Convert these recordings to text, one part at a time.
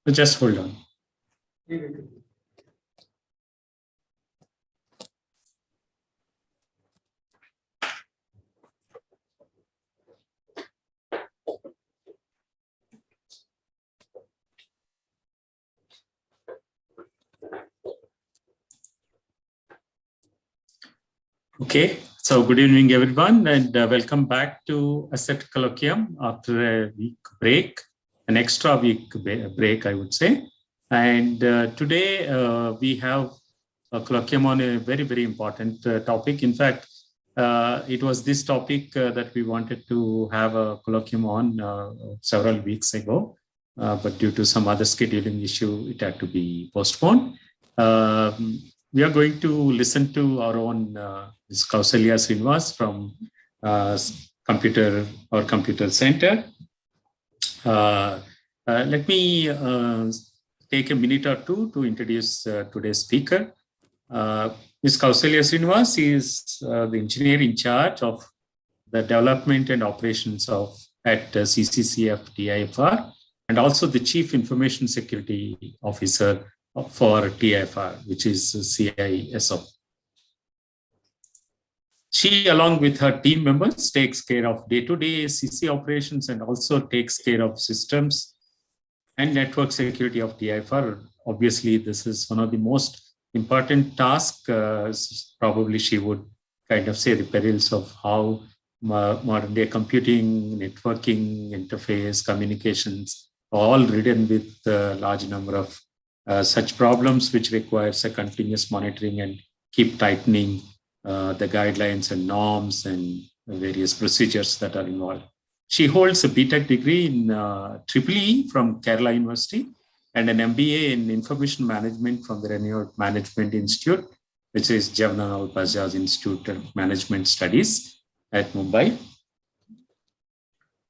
So just hold on. Okay, so good evening, everyone, and welcome back to Asset Colloquium after a week break, an extra week break, I would say. And today we have a colloquium on a very, very important topic. In fact, it was this topic that we wanted to have a colloquium on several weeks ago, but due to some other scheduling issue, it had to be postponed. We are going to listen to our own Kausalya Srinivas from Computer Center. Let me take a minute or two to introduce today's speaker. Ms. Kausalya Srinivas is the engineer in charge of the development and operations at CCCF TIFR, and also the Chief Information Security Officer for TIFR, which is CISO. She, along with her team members, takes care of day-to-day CC operations and also takes care of systems and network security of TIFR. Obviously, this is one of the most important tasks. Probably she would kind of say the perils of how modern day computing, networking, interface, communications, all ridden with a large number of such problems, which requires a continuous monitoring and keep tightening the guidelines and norms and various procedures that are involved. She holds a BTech degree in EEE from Kerala University and an MBA in Information Management from the Renowned Management Institute, which is Jawaharlal Bajaj Institute of Management Studies at Mumbai.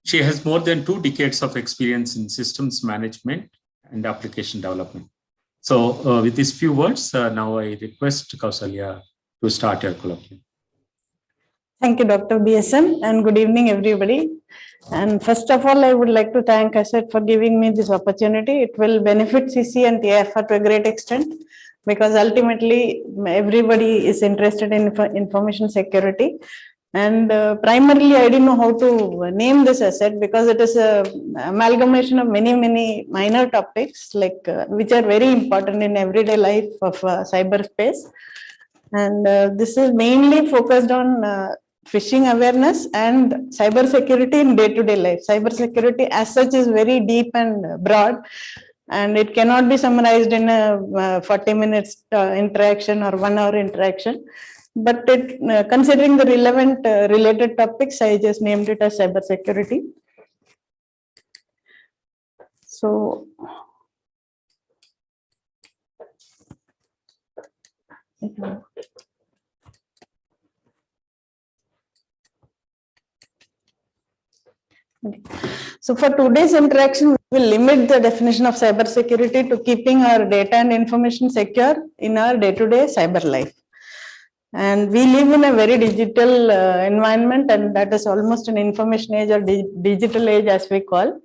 She has more than 2 decades of experience in systems management and application development. So with these few words, now I request Kausalya to start your colloquium. Thank you, Dr. BSM, and good evening, everybody. And first of all, I would like to thank Asset for giving me this opportunity. It will benefit CC and TIFR to a great extent, because ultimately everybody is interested in information security. And primarily, I didn't know how to name this asset, because it is an amalgamation of many minor topics, like which are very important in everyday life of cyberspace. And this is mainly focused on phishing awareness and cybersecurity in day-to-day life. Cybersecurity as such is very deep and broad, and it cannot be summarized in a 40 minutes interaction or 1 hour interaction. But considering the relevant related topics, I just named it as cybersecurity. So, so for today's interaction, we will limit the definition of cybersecurity to keeping our data and information secure in our day-to-day cyber life. And we live in a very digital environment, and that is almost an information age or digital age, as we call.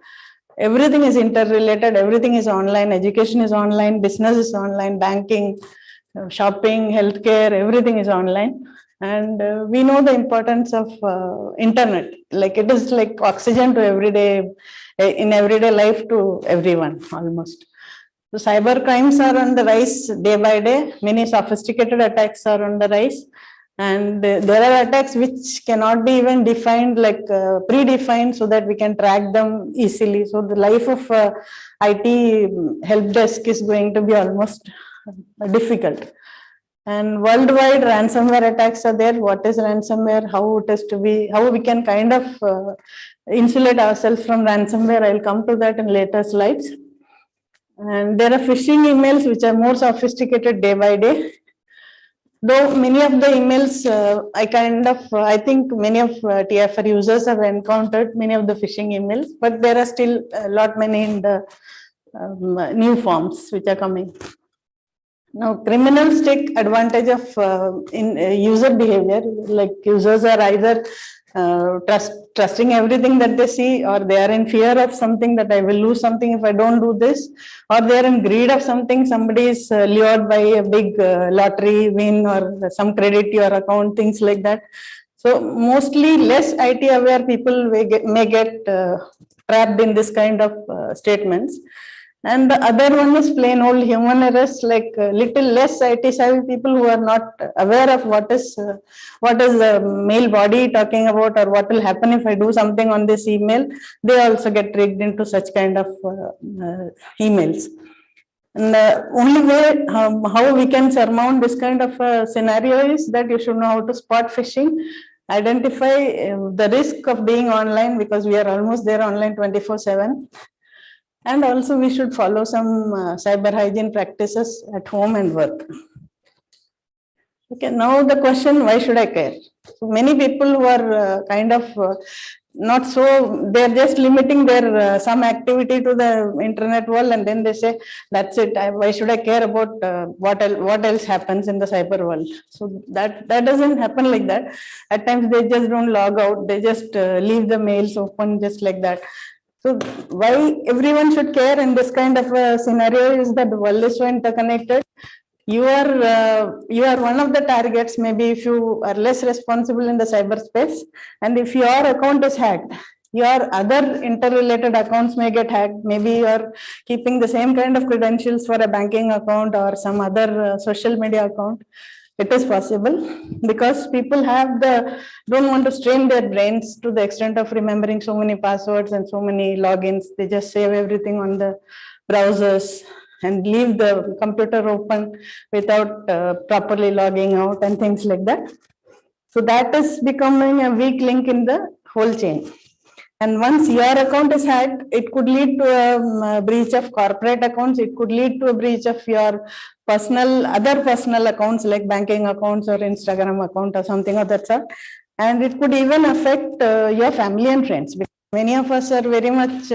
Everything is interrelated, everything is online, education is online, business is online, banking, shopping, healthcare, everything is online. And we know the importance of internet, like it is like oxygen to everyday, in everyday life to everyone almost. So cyber crimes are on the rise day by day. Many sophisticated attacks are on the rise, and there are attacks which cannot be even defined, like predefined, so that we can track them easily. So the life of IT help desk is going to be almost difficult. And worldwide ransomware attacks are there. What is ransomware? How it is to be? How we can kind of insulate ourselves from ransomware? I'll come to that in later slides. And there are phishing emails which are more sophisticated day by day. Though many of the emails, I think many of TIFR users have encountered many of the phishing emails, but there are still a lot many in the new forms which are coming. Now, criminals take advantage of user behavior, like users are either trusting everything that they see, or they are in fear of something, that I will lose something if I don't do this, or they are in greed of something. Somebody is lured by a big lottery win or some credit to your account, things like that. So mostly less IT aware people may get trapped in this kind of statements. And the other one is plain old human errors, like little less IT savvy people who are not aware of what is the male body talking about, or what will happen if I do something on this email. They also get tricked into such kind of emails. And the only way how we can surmount this kind of scenario is that you should know how to spot phishing, identify the risk of being online, because we are almost there online 24/7. And also we should follow some cyber hygiene practices at home and work. Okay, now the question, why should I care? So many people who are not so, they're just limiting their some activity to the internet world, and then they say, that's it, why should I care about what else happens in the cyber world? So that doesn't happen like that. At times they just don't log out, they just leave the mails open just like that. So why everyone should care in this kind of a scenario is that the world is so interconnected. You are one of the targets, maybe if you are less responsible in the cyberspace, and if your account is hacked, your other interrelated accounts may get hacked. Maybe you are keeping the same kind of credentials for a banking account or some other social media account. It is possible because people don't want to strain their brains to the extent of remembering so many passwords and so many logins. They just save everything on the browsers and leave the computer open without properly logging out and things like that. So that is becoming a weak link in the whole chain. And once your account is hacked, it could lead to a breach of corporate accounts. It could lead to a breach of your other personal accounts like banking accounts or Instagram account or something of that sort. And it could even affect your family and friends. Because many of us are very much,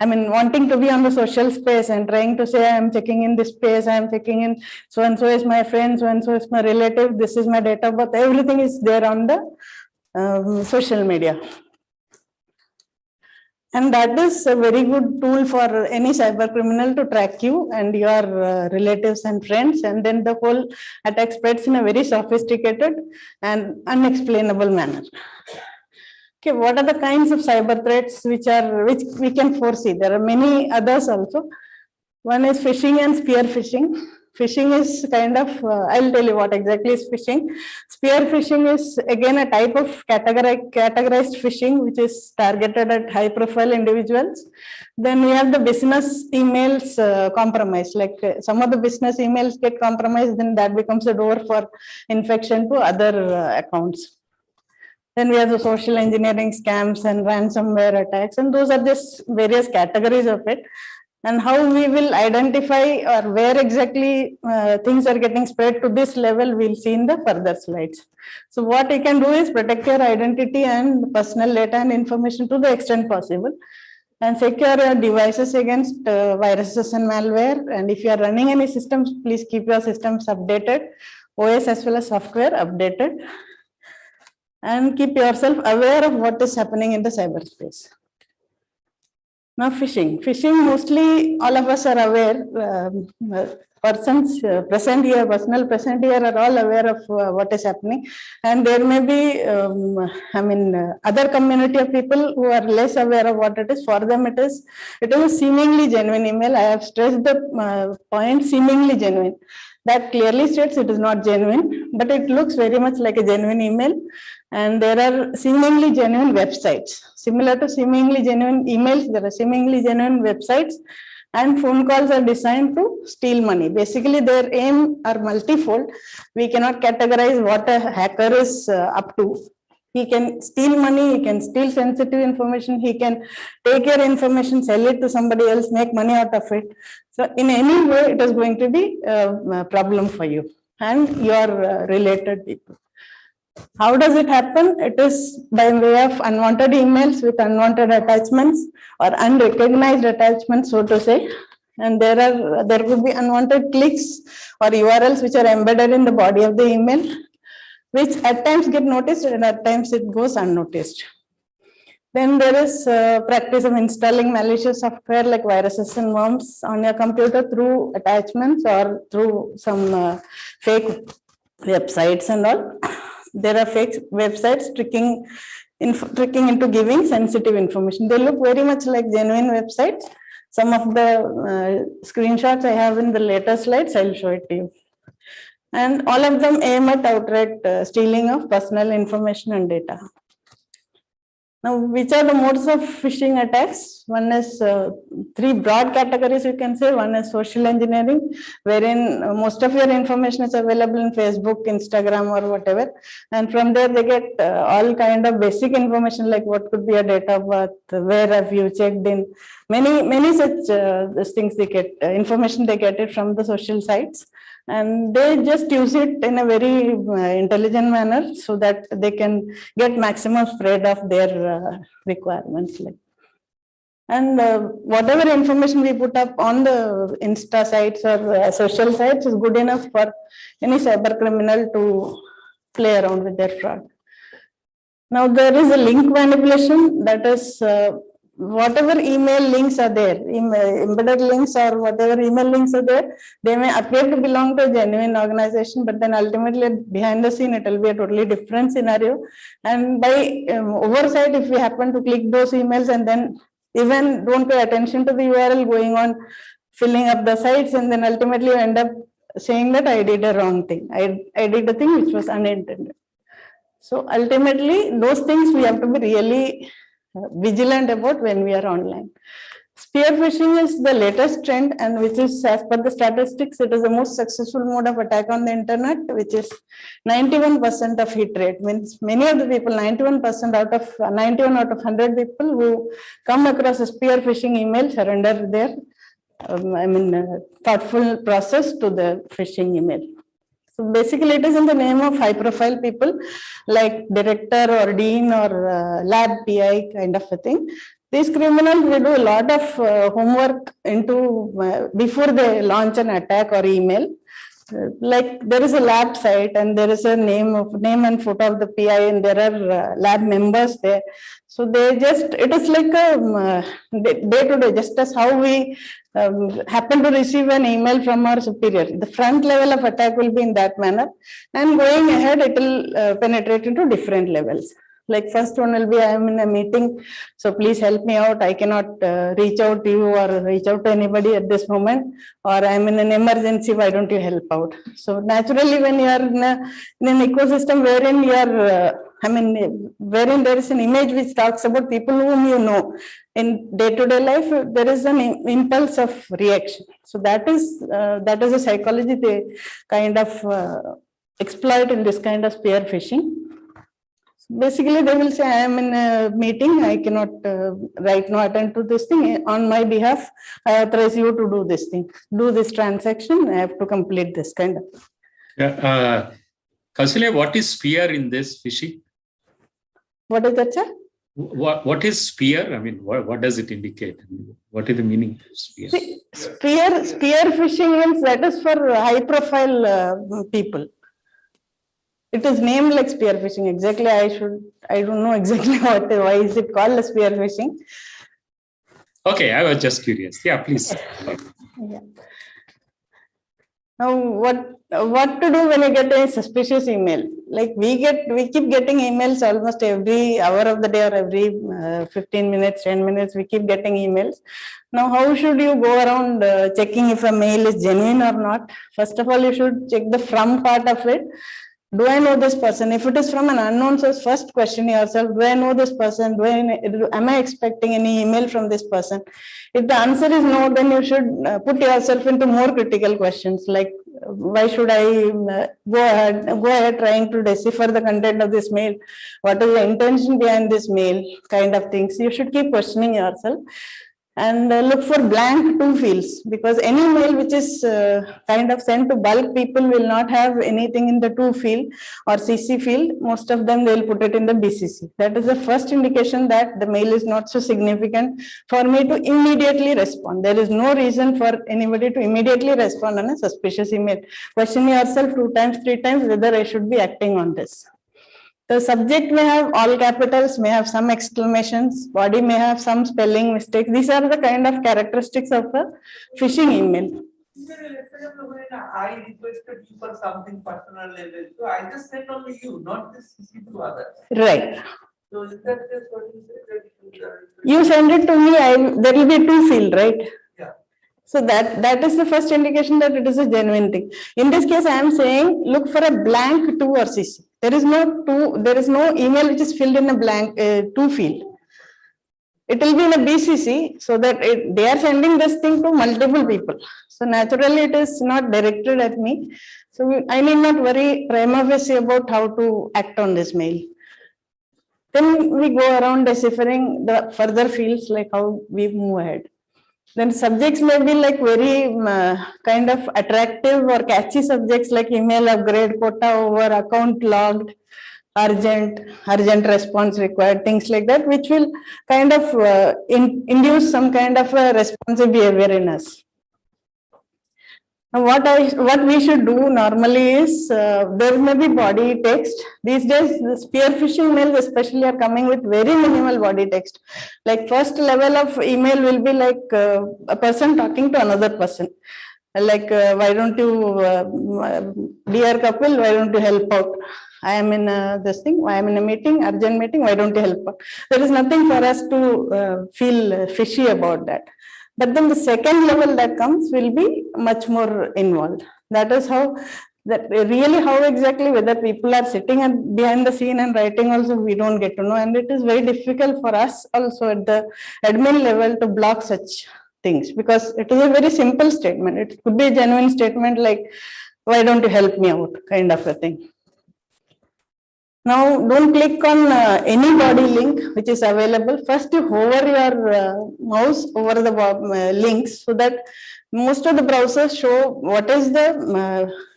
wanting to be on the social space and trying to say, I'm checking in this space, I'm checking in, so-and-so is my friend, so-and-so is my relative, this is my date of birth, everything is there on the social media. And that is a very good tool for any cyber criminal to track you and your relatives and friends. And then the whole attack spreads in a very sophisticated and unexplainable manner. Okay, what are the kinds of cyber threats which we can foresee? There are many others also. One is phishing and spear phishing. Phishing is I'll tell you what exactly is phishing. Spear phishing is again a type of categorized phishing which is targeted at high profile individuals. Then we have the business emails compromised, like some of the business emails get compromised, then that becomes a door for infection to other accounts. Then we have the social engineering scams and ransomware attacks, and those are just various categories of it. And how we will identify or where exactly things are getting spread to this level, we'll see in the further slides. So what you can do is protect your identity and personal data and information to the extent possible, and secure your devices against viruses and malware. And if you are running any systems, please keep your systems updated, OS as well as software updated, and keep yourself aware of what is happening in the cyberspace. Now phishing. Phishing, mostly all of us are aware, persons present here, personnel present here are all aware of what is happening. And there may be, other community of people who are less aware of what it is. For them, it is a seemingly genuine email. I have stressed the point, seemingly genuine. That clearly states it is not genuine, but it looks very much like a genuine email. And there are seemingly genuine websites. Similar to seemingly genuine emails, there are seemingly genuine websites, and phone calls are designed to steal money. Basically, their aim are multifold. We cannot categorize what a hacker is up to. He can steal money, he can steal sensitive information, he can take your information, sell it to somebody else, make money out of it. So in any way, it is going to be a problem for you and your related people. How does it happen? It is by way of unwanted emails with unwanted attachments or unrecognized attachments, so to say. And there could be unwanted clicks or URLs which are embedded in the body of the email. which at times get noticed and at times it goes unnoticed. Then there is practice of installing malicious software like viruses and worms on your computer through attachments or through some fake websites and all. There are fake websites tricking into giving sensitive information. They look very much like genuine websites. Some of the screenshots I have in the later slides, I'll show it to you. And all of them aim at outright stealing of personal information and data. Now, which are the modes of phishing attacks? One is three broad categories, you can say. One is social engineering, wherein most of your information is available in Facebook, Instagram, or whatever. And from there, they get all kind of basic information, like what could be a date of birth, where have you checked in. Many such things they get, information they get it from the social sites. And they just use it in a very intelligent manner so that they can get maximum spread of their requirements. And whatever information we put up on the Insta sites or social sites is good enough for any cyber criminal to play around with their fraud. Now there is a link manipulation, that is whatever email links are there, embedded links or whatever email links are there, they may appear to belong to a genuine organization, but then ultimately behind the scene, it will be a totally different scenario. And by oversight, if we happen to click those emails and then even don't pay attention to the URL, going on filling up the sites, and then ultimately you end up saying that I did a wrong thing. I did a thing which was unintended. So ultimately, those things we have to be really vigilant about when we are online. Spear phishing is the latest trend, and which is, as per the statistics, it is the most successful mode of attack on the internet, which is 91% of hit rate. Means many of the people, 91 out of 100 people who come across a spear phishing email surrender their thoughtful process to the phishing email. So basically, it is in the name of high-profile people like director or dean or lab PI kind of a thing. These criminals, they do a lot of homework into before they launch an attack or email. Like there is a lab site and there is a name and photo of the PI, and there are lab members there. So they just, it is like a day to day, just as how we happen to receive an email from our superior. The front level of attack will be in that manner, and going ahead, it will penetrate into different levels. Like first one will be, I am in a meeting, so please help me out. I cannot reach out to you or reach out to anybody at this moment, or I am in an emergency, why don't you help out? So naturally, when you are in an ecosystem wherein you are, wherein there is an image which talks about people whom you know in day-to-day life, there is an impulse of reaction. So that is a psychology they kind of exploit in this kind of spear phishing. Basically, they will say, I am in a meeting, I cannot right now attend to this thing. On my behalf, I authorize you to do this thing, do this transaction, I have to complete this kind of. Yeah, Kausalya, what is spear in this phishing? What is that, sir? What is spear? I mean, what does it indicate? What is the meaning of spear? See, spear phishing means that is for high profile people. It is named like spear phishing. Exactly, I don't know exactly why is it called spear phishing. Okay, I was just curious. Yeah, please. Yeah. Now, what to do when you get a suspicious email? Like we keep getting emails almost every hour of the day or every 15 minutes, 10 minutes, we keep getting emails. Now, how should you go around checking if a mail is genuine or not? First of all, you should check the from part of it. Do I know this person? If it is from an unknown source, first question yourself, do I know this person? Am I expecting any email from this person? If the answer is no, then you should put yourself into more critical questions like, why should I go ahead trying to decipher the content of this mail? What is the intention behind this mail? Kind of things. You should keep questioning yourself. And look for blank two fields, because any mail which is kind of sent to bulk people will not have anything in the to field or CC field. Most of them they will put it in the BCC. That is the first indication that the mail is not so significant for me to immediately respond. There is no reason for anybody to immediately respond on a suspicious email. Question yourself 2 times, 3 times whether I should be acting on this. The subject may have all capitals, may have some exclamations, body may have some spelling mistakes. These are the kind of characteristics of a phishing email. I requested you for something personal level, so I just sent only you, not this CC to others. Right. So is that just what you said? You send it to me, there will be two field, right? Yeah. So that is the first indication that it is a genuine thing. In this case, I am saying look for a blank to or CC. There is no email which is filled in a blank to field. It will be in a BCC, so that they are sending this thing to multiple people. So naturally, it is not directed at me. So I need not worry prima facie about how to act on this mail. Then we go around deciphering the further fields, like how we move ahead. Then subjects may be like very kind of attractive or catchy subjects like email upgrade, quota over, account logged, urgent response required, things like that, which will kind of induce some kind of a responsive behavior in us. Now, what we should do normally is there may be body text. These days, the spear phishing mails especially are coming with very minimal body text. Like first level of email will be like a person talking to another person. Like, why don't you, dear couple, why don't you help out? I am in this thing, I am in a meeting, urgent meeting, why don't you help out? There is nothing for us to feel fishy about that. But then the second level that comes will be much more involved. That is how, how exactly whether people are sitting behind the scene and writing also, we don't get to know. And it is very difficult for us also at the admin level to block such things, because it is a very simple statement. It could be a genuine statement like, why don't you help me out, kind of a thing. Now, don't click on any body link which is available. First, you hover your mouse over the links, so that most of the browsers show what is the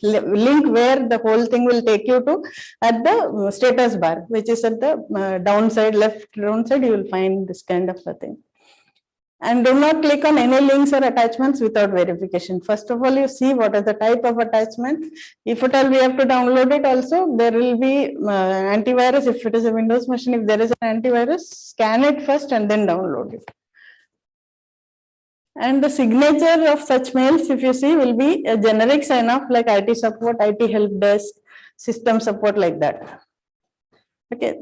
link where the whole thing will take you to at the status bar, which is at the downside, left downside, you will find this kind of a thing. And do not click on any links or attachments without verification. First of all, you see what is the type of attachment. If at all we have to download it also, there will be antivirus. If it is a Windows machine, if there is an antivirus, scan it first and then download it. And the signature of such mails, if you see, will be a generic sign off like IT support, IT help desk, system support, like that. Okay,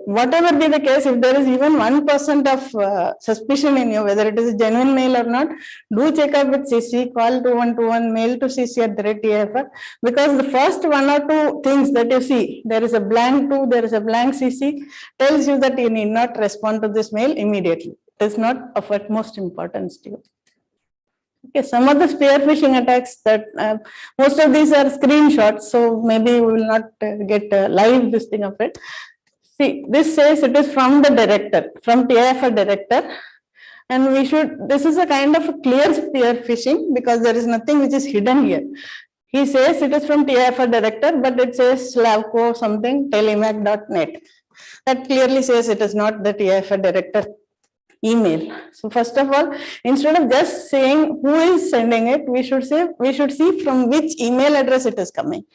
whatever be the case, if there is even 1% of suspicion in you, whether it is a genuine mail or not, do check up with CC, call 2121, mail to CC at the TIFR, because the first 1 or 2 things that you see, there is a blank to, there is a blank CC, tells you that you need not respond to this mail immediately. It is not of utmost importance to you. Okay, some of the spear phishing attacks that most of these are screenshots, so maybe we will not get live this thing of it. See, this says it is from the director, from TIFR director, and we should, this is a kind of a clear spear phishing because there is nothing which is hidden here. He says it is from TIFR director, but it says Slavko something, telemac.net. That clearly says it is not the TIFR director email. So first of all, instead of just saying who is sending it, we should see from which email address it is coming.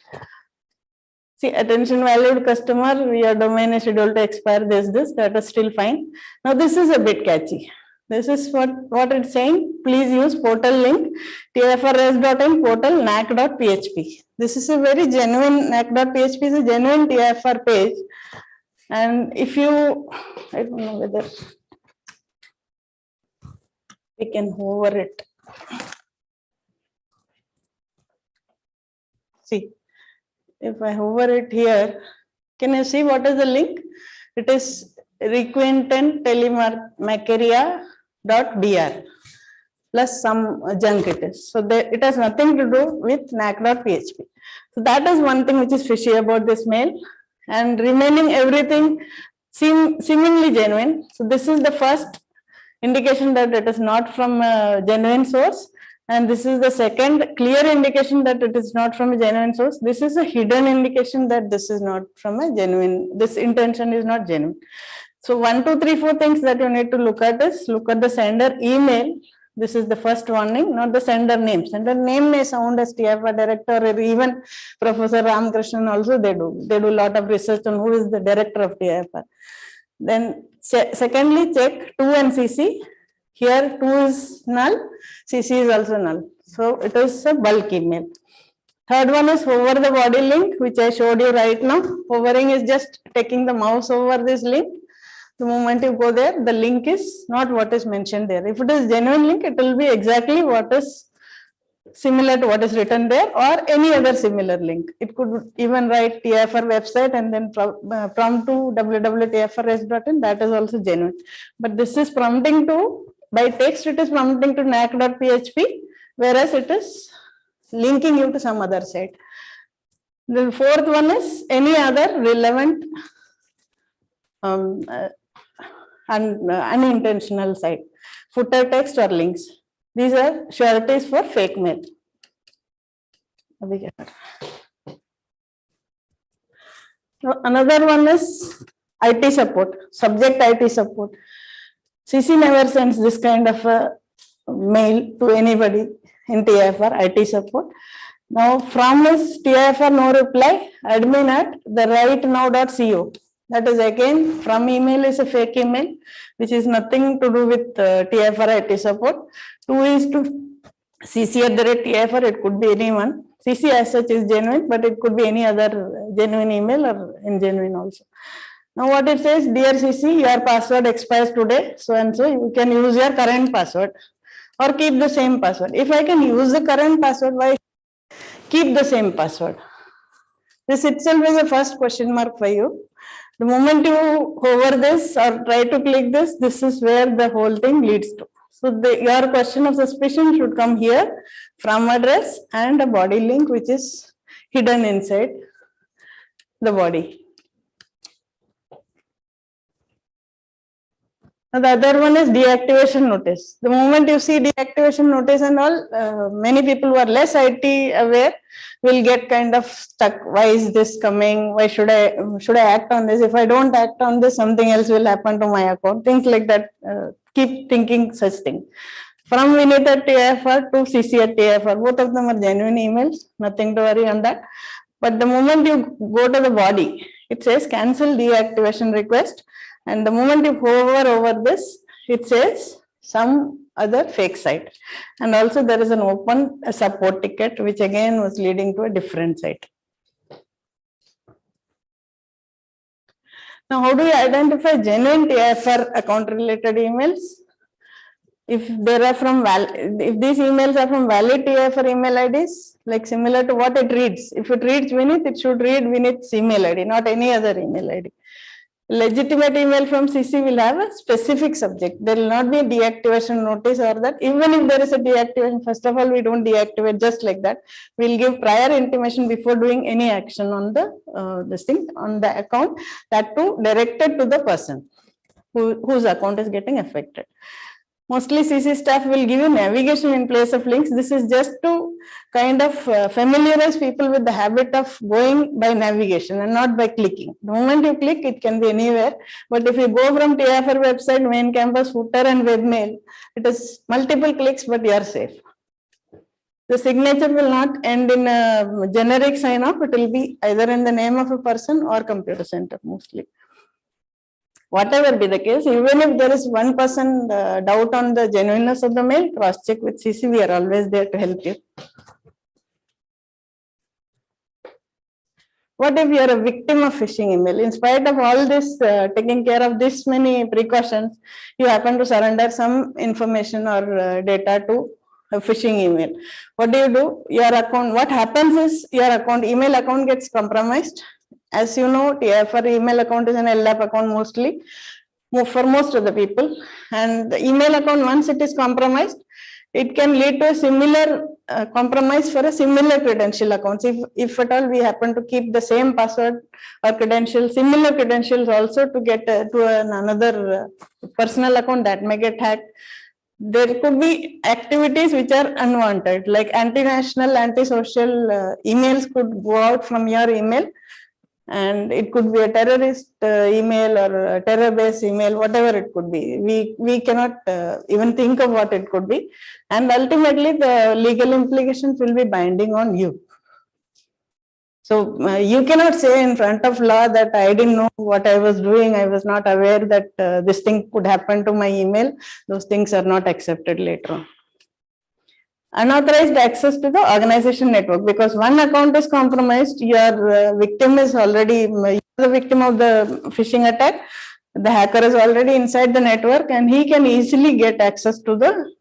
See, attention valued customer, your domain is scheduled to expire this, that is still fine. Now this is a bit catchy. This is what it's saying. Please use portal link, tifrs.in portal nac.php. This is a very genuine, nac.php is a genuine TIFR page. And if you, I don't know whether we can hover it. See. If I hover it here, can you see what is the link? It is requintentelemacaria.br plus some junk it is. So it has nothing to do with nac.php. So that is one thing which is fishy about this mail, and remaining everything seemingly genuine. So this is the first indication that it is not from a genuine source. And this is the second clear indication that it is not from a genuine source. This is a hidden indication that this is not from a genuine, this intention is not genuine. So 1, 2, 3, 4 things that you need to look at is, look at the sender email. This is the first warning, not the sender name. Sender name may sound as TIFR director, or even Professor Ramakrishnan also they do. They do a lot of research on who is the director of TIFR. Then secondly, check 2 and CC. Here 2 is null, CC is also null. So it is a bulk email. Third one is hover the body link, which I showed you right now. Hovering is just taking the mouse over this link. The moment you go there, the link is not what is mentioned there. If it is genuine link, it will be exactly what is similar to what is written there, or any other similar link. It could even write TIFR website and then prompt to www.tifrs.in, that is also genuine. But this is prompting to, by text it is prompting to knack.php, whereas it is linking you to some other site. The fourth one is any other relevant unintentional site, footer text or links. These are sureties for fake mail. Another one is IT support, subject IT support. CC never sends this kind of a mail to anybody in TIFR, IT support. Now from is TIFR no reply, admin at the rightnow.co. That is again from email is a fake email, which is nothing to do with TIFR IT support. 2 is to CC@TIFR, it could be anyone. CC as such is genuine, but it could be any other genuine email or ingenuine also. Now what it says, dear CC, your password expires today, so and so you can use your current password or keep the same password. If I can use the current password, why keep the same password? This itself is a first question mark for you. The moment you hover this or try to click this, this is where the whole thing leads to. So your question of suspicion should come here, from address and a body link which is hidden inside the body. Now the other one is deactivation notice. The moment you see deactivation notice and all, many people who are less IT aware will get kind of stuck. Why is this coming? Why should I act on this? If I don't act on this, something else will happen to my account. Things like that. Keep thinking such thing. From Vinith@TIFR to CC@TIFR, both of them are genuine emails. Nothing to worry on that. But the moment you go to the body, it says cancel deactivation request. And the moment you hover over this, it says some other fake site. And also there is an open support ticket, which again was leading to a different site. Now, how do you identify genuine TIFR account related emails? If there are if these emails are from valid TIFR email IDs, like similar to what it reads. If it reads Vinith, it should read Vinith's email ID, not any other email ID. Legitimate email from CC will have a specific subject. There will not be a deactivation notice or that. Even if there is a deactivation, first of all, we don't deactivate just like that. We'll give prior intimation before doing any action on the on the account, that too directed to the person whose account is getting affected. Mostly CC staff will give you navigation in place of links. This is just to kind of familiarize people with the habit of going by navigation and not by clicking. The moment you click, it can be anywhere. But if you go from TIFR website, main campus, footer and webmail, it is multiple clicks, but you are safe. The signature will not end in a generic sign off. It will be either in the name of a person or computer center mostly. Whatever be the case, even if there is 1% doubt on the genuineness of the mail, cross-check with CC. We are always there to help you. What if you are a victim of phishing email? In spite of all this, taking care of this many precautions, you happen to surrender some information or data to a phishing email. What do? Your account, what happens is your email account gets compromised. As you know, TIFR email account is an LDAP account mostly for most of the people. And the email account, once it is compromised, it can lead to a similar compromise for a similar credential accounts. If at all we happen to keep the same password or credentials, similar credentials also to get to another personal account that may get hacked. There could be activities which are unwanted, like anti-national, anti-social emails could go out from your email, and it could be a terrorist email or a terror-based email, whatever it could be. We cannot even think of what it could be, and ultimately the legal implications will be binding on you. So you cannot say in front of law that I didn't know what I was doing. I was not aware that this thing could happen to my email. Those things are not accepted later on. Unauthorized access to the organization network, because one account is compromised, your victim is already the victim of the phishing attack. The hacker is already inside the network and he can easily get access to the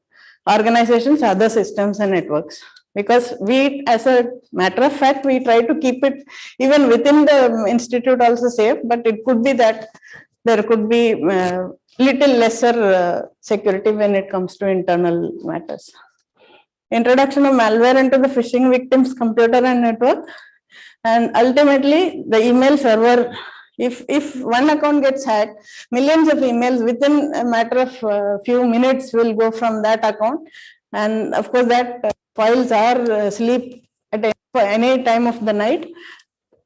organization's other systems and networks. Because we, as a matter of fact, we try to keep it even within the institute also safe, but it could be that there could be little lesser security when it comes to internal matters. Introduction of malware into the phishing victim's computer and network, and ultimately the email server, if one account gets hacked, millions of emails within a matter of few minutes will go from that account, and of course that files are asleep at any time of the night.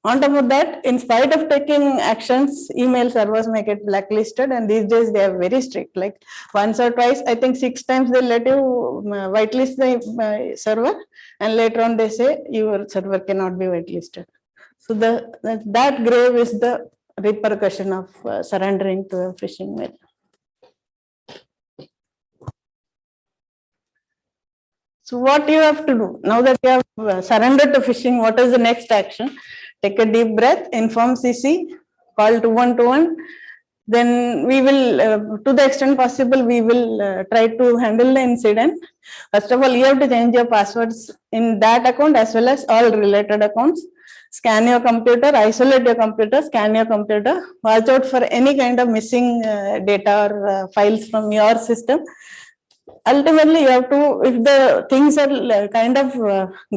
On top of that, in spite of taking actions, email servers may get blacklisted, and these days they are very strict. Like once or twice, I think 6 times they let you whitelist the server, and later on they say your server cannot be whitelisted. So that grave is the repercussion of surrendering to a phishing mail. So what you have to do now that you have surrendered to phishing? What is the next action? Take a deep breath, inform CC, call 2121. Then we will, to the extent possible, we will try to handle the incident. First of all, you have to change your passwords in that account as well as all related accounts. Scan your computer, isolate your computer, scan your computer. Watch out for any kind of missing data or files from your system. Ultimately, you have to, if the things are kind of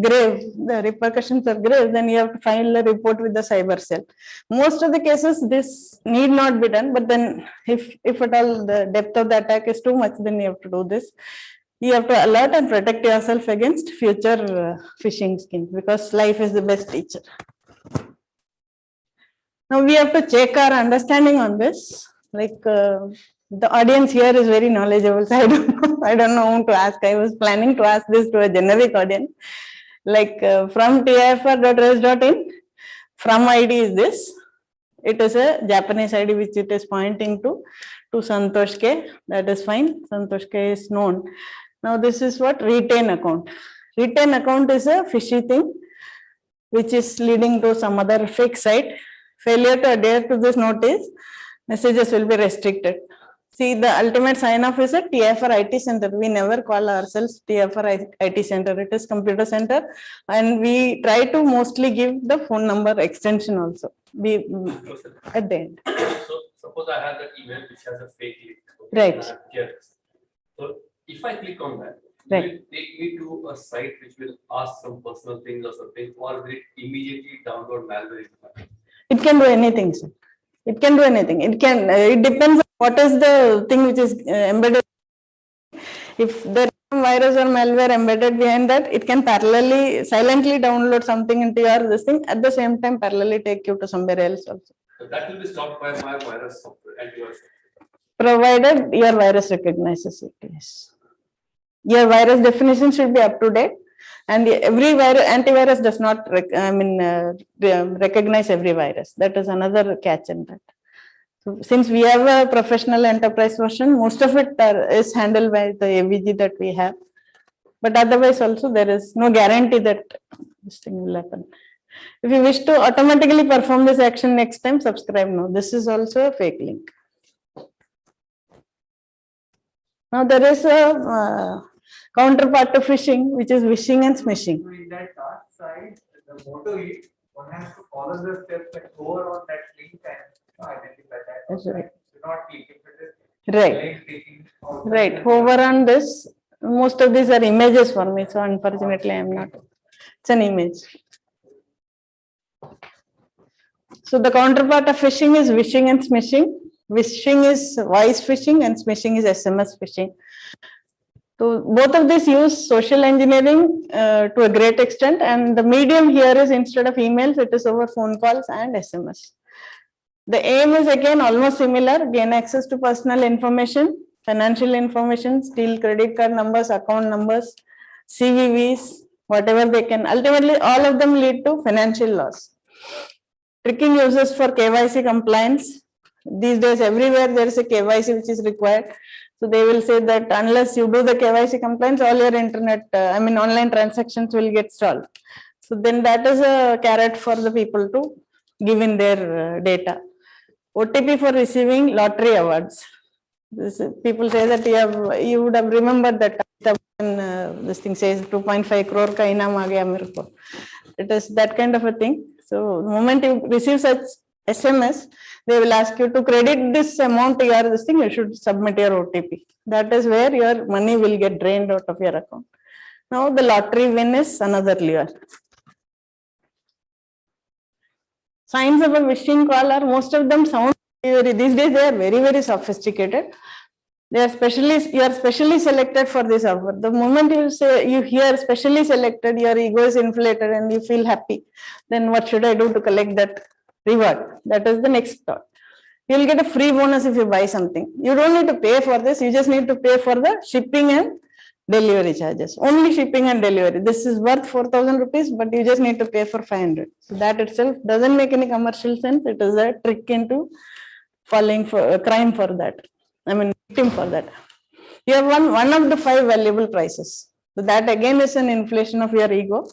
grave, the repercussions are grave, then you have to file a report with the cyber cell. Most of the cases, this need not be done, but then if at all the depth of the attack is too much, then you have to do this. You have to alert and protect yourself against future phishing schemes, because life is the best teacher. Now we have to check our understanding on this. Like the audience here is very knowledgeable, so I don't know whom to ask. I was planning to ask this to a generic audience. Like from TIFR.res.in, from ID is this. It is a Japanese ID which it is pointing to Santosh K. That is fine. Santosh K is known. Now this is what retain account. Retain account is a fishy thing which is leading to some other fake site. Failure to adhere to this notice, messages will be restricted. See, the ultimate sign off is a TIFR IT center. We never call ourselves TIFR IT center. It is computer center, and we try to mostly give the phone number extension also. At the end. So suppose I have that email which has a fake link. Right. So if I click on that, right, will it take me to a site which will ask some personal things or something, or will it immediately download malware? It can do anything, sir. It can do anything. It can. It depends on what is the thing which is embedded. If there is some virus or malware embedded behind that, it can parallelly, silently download something into your this thing. At the same time, parallelly take you to somewhere else also. So that will be stopped by my virus software, antivirus software. Provided your virus recognizes it. Yes. Your virus definition should be up to date. And every antivirus does not recognize every virus. That is another catch in that. So since we have a professional enterprise version, most of it is handled by the AVG that we have. But otherwise also there is no guarantee that this thing will happen. If you wish to automatically perform this action next time, subscribe now. This is also a fake link. Now there is a counterpart to phishing, which is wishing and smishing. In that dark side, the motto is one has to follow the steps and go on that link and identify that. That's right. Do not click it. Right. Right. Hover on this Most of these are images for me, so unfortunately I am not. It's an image. So the counterpart of phishing is wishing and smishing. Wishing is voice phishing and smishing is SMS phishing. So both of these use social engineering to a great extent, and the medium here is instead of emails, it is over phone calls and SMS. The aim is again almost similar: gain access to personal information, financial information, steal credit card numbers, account numbers, CVVs, whatever they can. Ultimately, all of them lead to financial loss. Tricking users for KYC compliance. These days, everywhere there is a KYC which is required. So they will say that unless you do the KYC compliance, all your online transactions will get stalled. So then that is a carrot for the people to give in their data. OTP for receiving lottery awards. People say that you would have remembered that this thing says 2.5 crore ka inam aa gaya mere ko. It is that kind of a thing. So the moment you receive such SMS, they will ask you to credit this amount to this thing, you should submit your OTP. That is where your money will get drained out of your account. Now the lottery win is another lure. Signs of a phishing call are, most of them sound these days they are very, very sophisticated. They are you are specially selected for this offer. The moment you hear specially selected, your ego is inflated and you feel happy. Then what should I do to collect that reward? That is the next thought. You will get a free bonus if you buy something. You don't need to pay for this. You just need to pay for the shipping and delivery charges. Only shipping and delivery. This is worth 4,000 rupees, but you just need to pay for 500. So that itself doesn't make any commercial sense. It is a trick into falling for a crime for that. Victim for that. You have won one of the 5 valuable prizes. So that again is an inflation of your ego.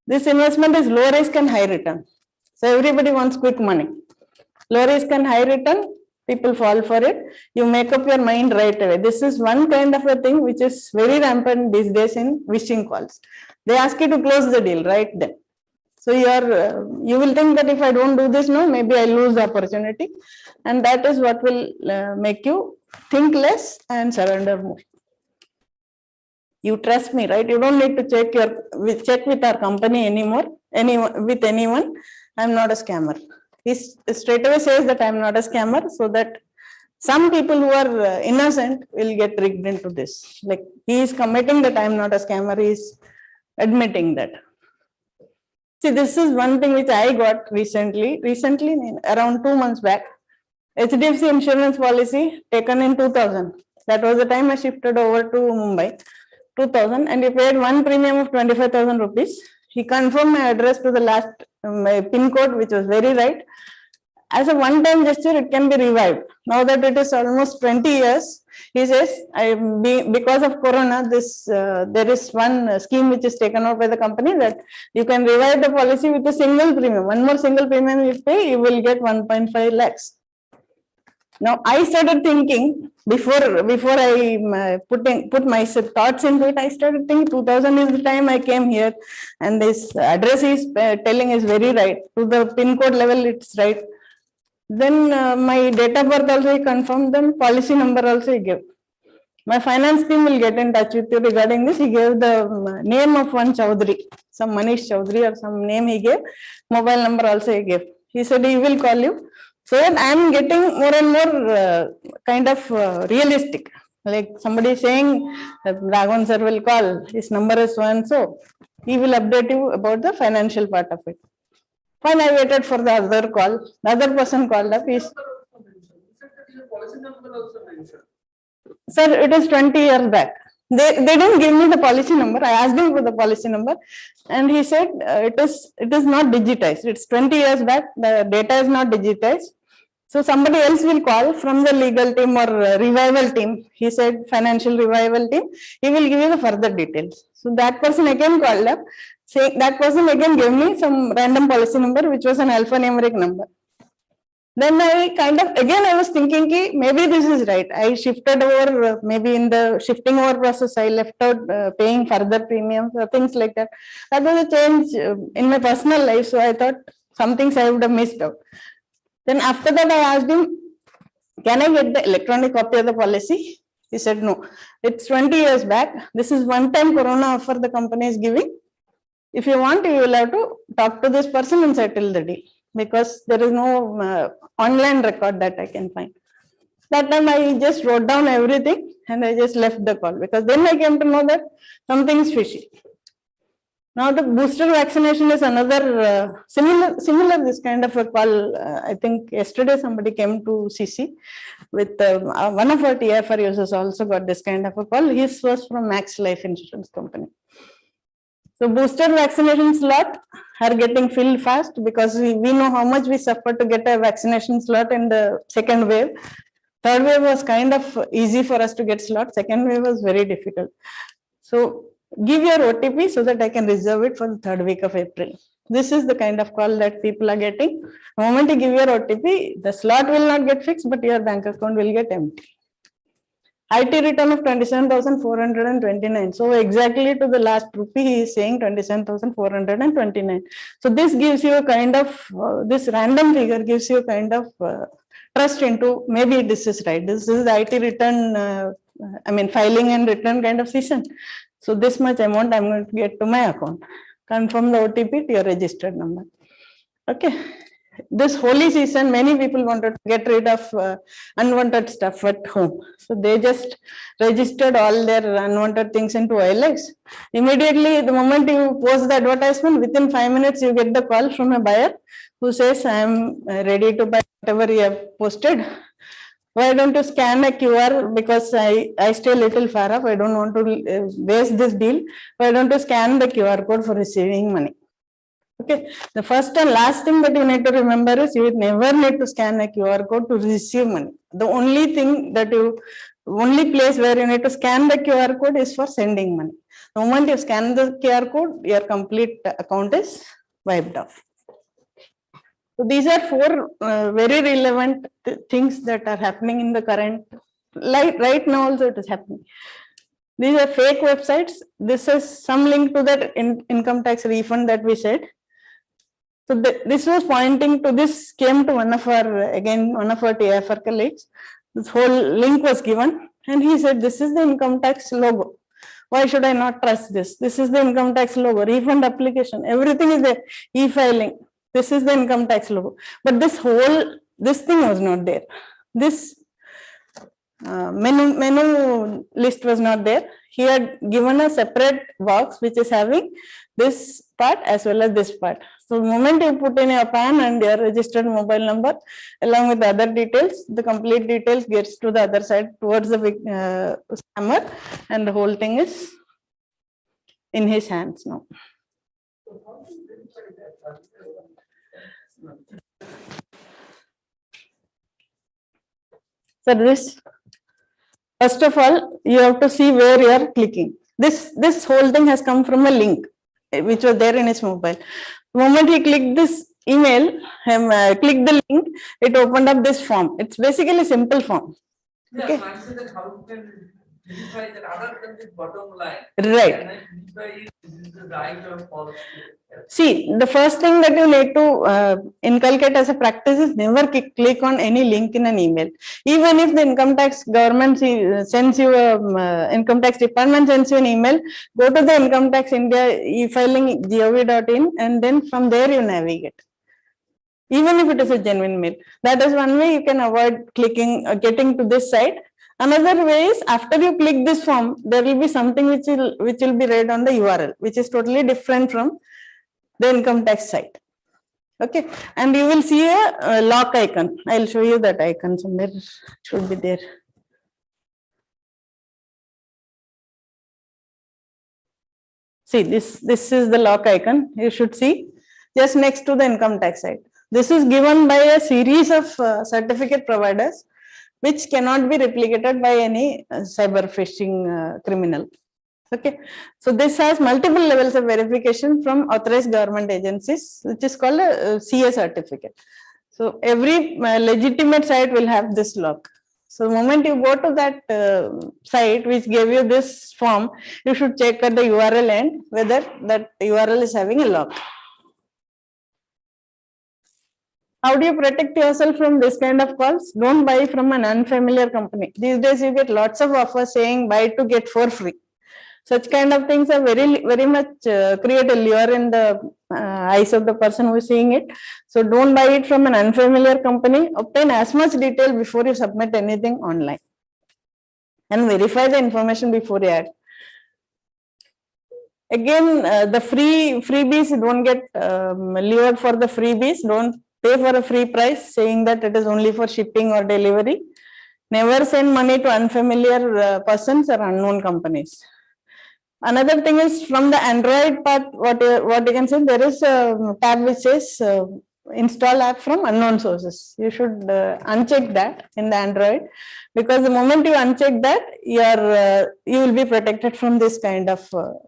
This investment is low risk and high return. So everybody wants quick money. Low risk and high return, people fall for it. You make up your mind right away. This is one kind of a thing which is very rampant these days in phishing calls. They ask you to close the deal right then. So you will think that if I don't do this now, maybe I lose the opportunity. And that is what will make you think less and surrender more. You trust me, right? You don't need to check with our company anymore, with anyone. I'm not a scammer. He straight away says that I'm not a scammer, so that some people who are innocent will get tricked into this. Like he is committing that I'm not a scammer. He is admitting that. See, this is one thing which I got recently, around 2 months back. HDFC insurance policy taken in 2000. That was the time I shifted over to Mumbai. 2000, and he paid one premium of 25,000 rupees. He confirmed my address to the last my PIN code, which was very right. As a one-time gesture, it can be revived. Now that it is almost 20 years, he says, because of Corona, there is one scheme which is taken out by the company that you can revive the policy with a single premium. One more single premium you pay, you will get 1.5 lakhs. Now I started thinking, before I put my thoughts into it, I started thinking 2000 is the time I came here, and this address is telling is very right. To the PIN code level, it's right. Then my date of birth also he confirmed, then policy number also he gave. My finance team will get in touch with you regarding this. He gave the name of one Chaudhary, some Manish Chaudhary or some name he gave. Mobile number also he gave. He said he will call you. So that I am getting more and more kind of realistic. Like somebody saying that Raghavan sir will call, his number is so and so. He will update you about the financial part of it. Fine, I waited for the other call. The other person called up. Sir, it is 20 years back. They didn't give me the policy number. I asked him for the policy number, and he said it is not digitized. It's 20 years back. The data is not digitized. So somebody else will call from the legal team or revival team. He said financial revival team. He will give you the further details. So that person again called up. That person again gave me some random policy number, which was an alphanumeric number. Then I was thinking, maybe this is right. I shifted over, maybe in the shifting over process, I left out paying further premiums or things like that. That was a change in my personal life. So I thought some things I would have missed out. Then after that, I asked him, can I get the electronic copy of the policy? He said, no, it's 20 years back. This is one-time Corona offer the company is giving. If you want, you will have to talk to this person and settle the deal, because there is no online record that I can find. That time I just wrote down everything and I just left the call, because then I came to know that something is fishy. Now the booster vaccination is another similar this kind of a call. I think yesterday somebody came to CC with one of our TIFR users also got this kind of a call. His was from Max Life Insurance Company. So booster vaccination slot are getting filled fast, because we know how much we suffered to get a vaccination slot in the second wave. Third wave was kind of easy for us to get slot. Second wave was very difficult. So give your OTP so that I can reserve it for the third week of April. This is the kind of call that people are getting. The moment you give your OTP, the slot will not get fixed, but your bank account will get empty. IT return of 27,429. So exactly to the last rupee, he is saying 27,429. So this gives you a kind of, this random figure gives you a kind of trust into maybe this is right. This is the IT return, filing and return kind of season. So this much amount I'm going to get to my account. Confirm the OTP to your registered number. Okay. This holy season, many people wanted to get rid of unwanted stuff at home. So they just registered all their unwanted things into OLX. Immediately, the moment you post the advertisement, within 5 minutes, you get the call from a buyer who says, I am ready to buy whatever you have posted. Why don't you scan a QR, because I stay a little far off. I don't want to waste this deal. Why don't you scan the QR code for receiving money? Okay, the first and last thing that you need to remember is you never need to scan a QR code to receive money. The only place where you need to scan the QR code is for sending money. The moment you scan the QR code, your complete account is wiped off. So these are four very relevant things that are happening in the current, like right now also it is happening. These are fake websites. This is some link to that income tax refund that we said. So this was pointing to this, came to one of our TIFR colleagues. This whole link was given and he said, this is the income tax logo. Why should I not trust this? This is the income tax logo, refund application, everything is there, e-filing. This is the income tax logo. But this thing was not there. This menu list was not there. He had given a separate box which is having this part as well as this part. So the moment you put in your PAN and your registered mobile number along with the other details, the complete details gets to the other side towards the scammer, and the whole thing is in his hands now. So this, first of all, you have to see where you are clicking. This whole thing has come from a link which was there in his mobile. The moment he clicked this email, clicked the link, it opened up this form. It's basically a simple form. Okay. Yeah, so that how you can verify that other than this bottom line. Right. Verify is the right or false. See, the first thing that you need to inculcate as a practice is never click on any link in an email. Even if the income tax government sends you, income tax department sends you an email, go to the income tax India e-filing gov.in and then from there you navigate. Even if it is a genuine mail. That is one way you can avoid clicking, getting to this site. Another way is after you click this form, there will be something which will be read on the URL, which is totally different from the income tax site. Okay, and you will see a lock icon. I'll show you that icon somewhere. It should be there. See, this is the lock icon. You should see just next to the income tax site. This is given by a series of certificate providers, which cannot be replicated by any cyber phishing criminal. Okay, so this has multiple levels of verification from authorized government agencies, which is called a CA certificate. So every legitimate site will have this lock. So the moment you go to that site which gave you this form, you should check at the URL end whether that URL is having a lock. How do you protect yourself from this kind of calls? Don't buy from an unfamiliar company. These days you get lots of offers saying buy to get for free. Such kind of things are very much create a lure in the eyes of the person who is seeing it. So don't buy it from an unfamiliar company. Obtain as much detail before you submit anything online, and verify the information before you add. Again, the freebies, don't get lured for the freebies. Don't pay for a free price saying that it is only for shipping or delivery. Never send money to unfamiliar persons or unknown companies. Another thing is, from the Android part, what you can say, there is a tab which says install app from unknown sources. You should uncheck that in the Android, because the moment you uncheck that, you will be protected from this kind of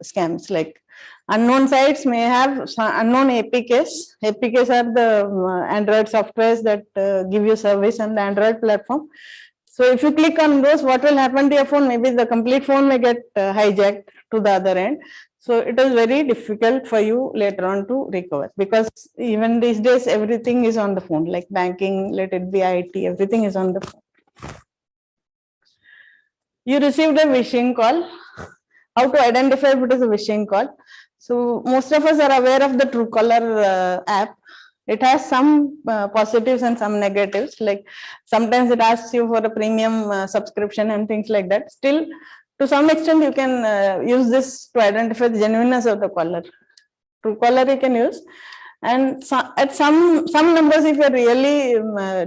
scams. Like unknown sites may have unknown APKs. APKs are the Android softwares that give you service on the Android platform. So if you click on those, what will happen to your phone? Maybe the complete phone may get hijacked to the other end. So it is very difficult for you later on to recover, because even these days, everything is on the phone, like banking, let it be IT, everything is on the phone. You received a phishing call. How to identify if it is a phishing call? So most of us are aware of the Truecaller app. It has some positives and some negatives. Like sometimes it asks you for a premium subscription and things like that. Still, to some extent, you can use this to identify the genuineness of the caller. Truecaller you can use, and at some numbers, if you are really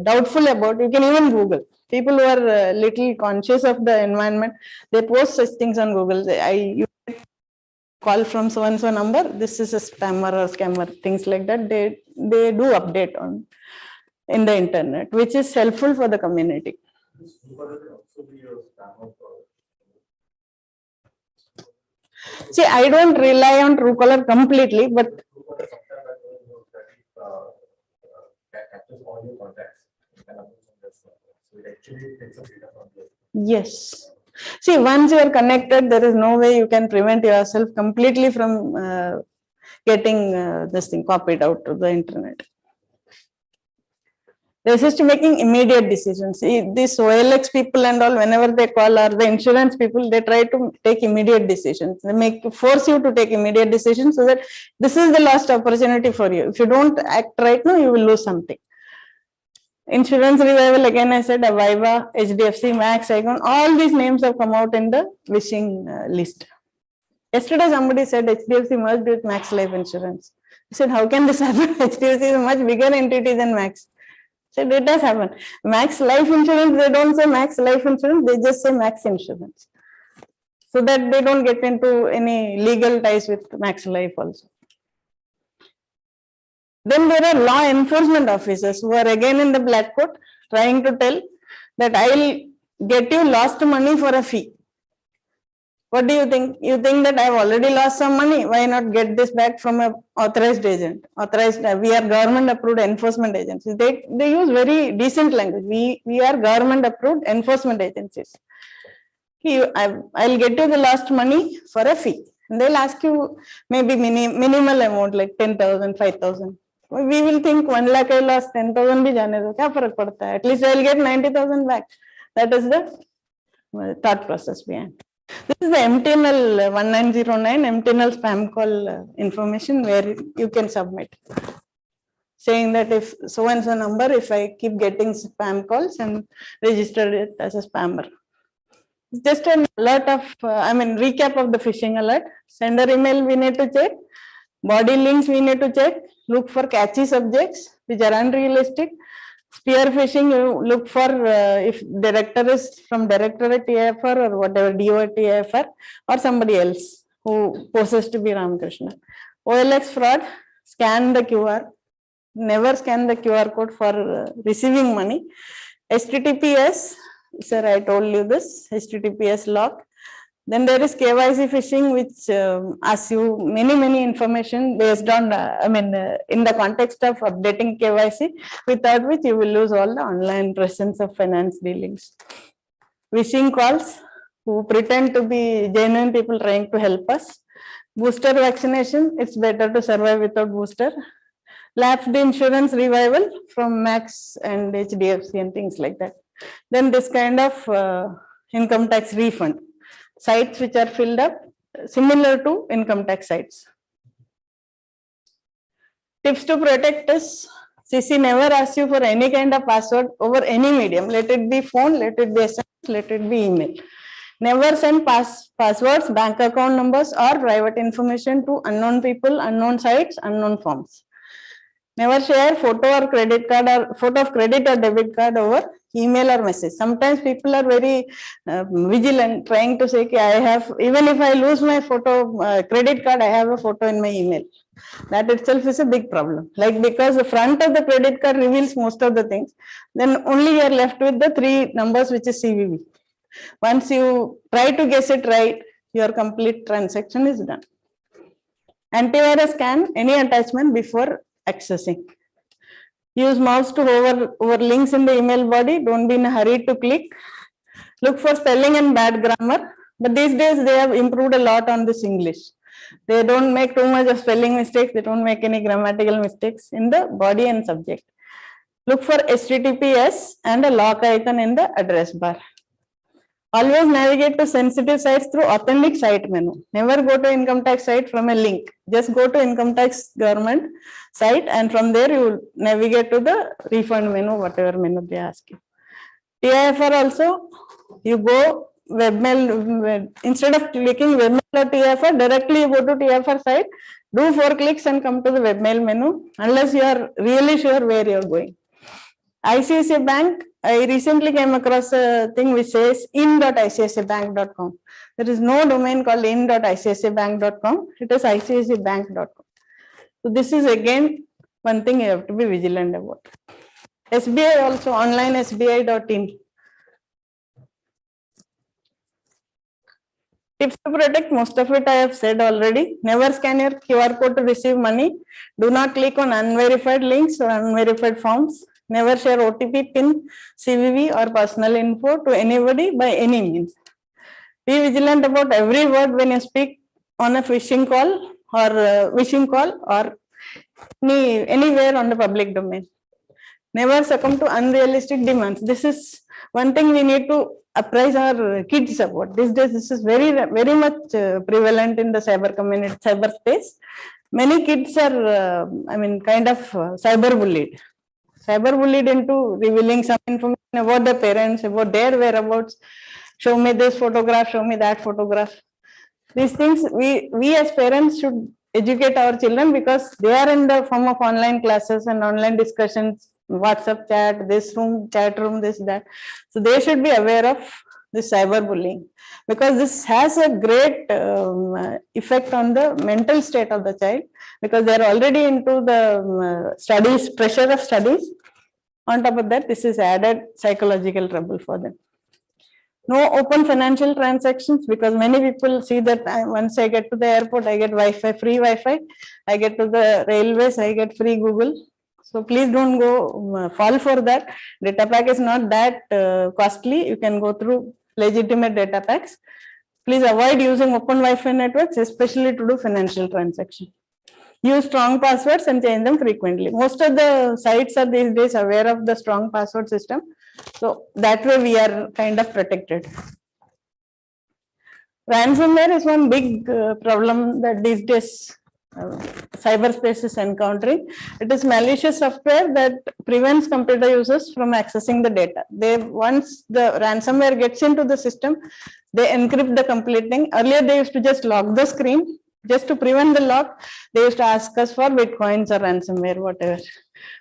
doubtful about, you can even Google. People who are little conscious of the environment, they post such things on Google. You call from so and so number, this is a spammer or scammer, things like that. They do update on in the internet, which is helpful for the community. See, I don't rely on Truecaller completely, but yes. See, once you are connected, there is no way you can prevent yourself completely from getting this thing copied out to the internet. Resist making immediate decisions. These OLX people and all, whenever they call, or the insurance people, they try to take immediate decisions. They force you to take immediate decisions, so that this is the last opportunity for you. If you don't act right now, you will lose something. Insurance Revival, again I said, Aviva, HDFC, Max, Icon, all these names have come out in the phishing list. Yesterday somebody said HDFC merged with Max Life Insurance. I said, how can this happen? HDFC is a much bigger entity than Max. So it does happen. Max Life Insurance, they don't say Max Life Insurance, they just say Max Insurance, so that they don't get into any legal ties with Max Life also. Then there are law enforcement officers who are again in the black coat, trying to tell that I'll get you lost money for a fee. What do you think? You think that I've already lost some money? Why not get this back from an authorized agent? We are government approved enforcement agencies. They use very decent language. We are government approved enforcement agencies. I'll get you the lost money for a fee. And they'll ask you maybe minimal amount like 10,000, 5,000. We will think 1 lakh I lost, 10,000 bhi jane do, kya farak padta hai? At least I'll get 90,000 back. That is the thought process behind. This is the MTNL 1909 MTNL spam call information, where you can submit, saying that if so and so number, if I keep getting spam calls, and register it as a spammer. It's just an alert of, recap of the phishing alert. Sender email we need to check. Body links we need to check. Look for catchy subjects which are unrealistic. Spear phishing, you look for if director is from director at TIFR or whatever, DO at TIFR, or somebody else who poses to be Ramakrishna. OLX fraud, scan the QR. Never scan the QR code for receiving money. HTTPS, sir, I told you this, HTTPS lock. Then there is KYC phishing, which asks you many information based on, in the context of updating KYC, without which you will lose all the online presence of finance dealings. Phishing calls, who pretend to be genuine people trying to help us. Booster vaccination, it's better to survive without booster. lapsed insurance revival from Max and HDFC and things like that. Then this kind of income tax refund, sites which are filled up similar to income tax sites. Tips to protect is, CC never asks you for any kind of password over any medium. Let it be phone, let it be SMS, let it be email. Never send passwords, bank account numbers, or private information to unknown people, unknown sites, unknown forms. Never share photo or credit card or photo of credit or debit card over email or message. Sometimes people are very vigilant, trying to say, I have, even if I lose my photo, credit card, I have a photo in my email. That itself is a big problem. Like, because the front of the credit card reveals most of the things, then only you are left with the 3 numbers, which is CVV. Once you try to guess it right, your complete transaction is done. Antivirus scan any attachment before accessing. Use mouse to hover over links in the email body. Don't be in a hurry to click. Look for spelling and bad grammar. But these days they have improved a lot on this English. They don't make too much of spelling mistakes. They don't make any grammatical mistakes in the body and subject. Look for HTTPS and a lock icon in the address bar. Always navigate to sensitive sites through authentic site menu. Never go to income tax site from a link. Just go to income tax government site, and from there you will navigate to the refund menu, whatever menu they ask you. TIFR also, you go webmail, instead of clicking webmail or TIFR, directly you go to TIFR site, do 4 clicks and come to the webmail menu, unless you are really sure where you are going. ICICI Bank, I recently came across a thing which says in.icicibank.com. There is no domain called in.icicibank.com. It is icicibank.com. So this is again one thing you have to be vigilant about. SBI also, online SBI.in. Tips to protect, most of it I have said already. Never scan your QR code to receive money. Do not click on unverified links or unverified forms. Never share OTP, PIN, CVV or personal info to anybody by any means. Be vigilant about every word when you speak on a phishing call or wishing call or anywhere on the public domain. Never succumb to unrealistic demands. This is one thing we need to apprise our kids about. These days, this is very much prevalent in the cyber community, cyberspace. Many kids are, kind of cyberbullied into revealing some information about the parents, about their whereabouts. Show me this photograph, show me that photograph. These things we as parents should educate our children, because they are in the form of online classes and online discussions, WhatsApp chat, this room, chat room, this, that. So they should be aware of this cyberbullying, because this has a great effect on the mental state of the child, because they are already into the studies, pressure of studies. On top of that, this is added psychological trouble for them. No open financial transactions, because many people see that once I get to the airport, I get Wi-Fi, free Wi-Fi. I get to the railways, I get free Google. So please don't go fall for that. Data pack is not that costly. You can go through legitimate data packs. Please avoid using open Wi-Fi networks, especially to do financial transactions. Use strong passwords and change them frequently. Most of the sites are these days aware of the strong password system. So that way we are kind of protected. Ransomware is one big problem that these days cyberspace is encountering. It is malicious software that prevents computer users from accessing the data. Once the ransomware gets into the system, they encrypt the complete thing. Earlier they used to just lock the screen. Just to prevent the lock, they used to ask us for bitcoins or ransomware, whatever.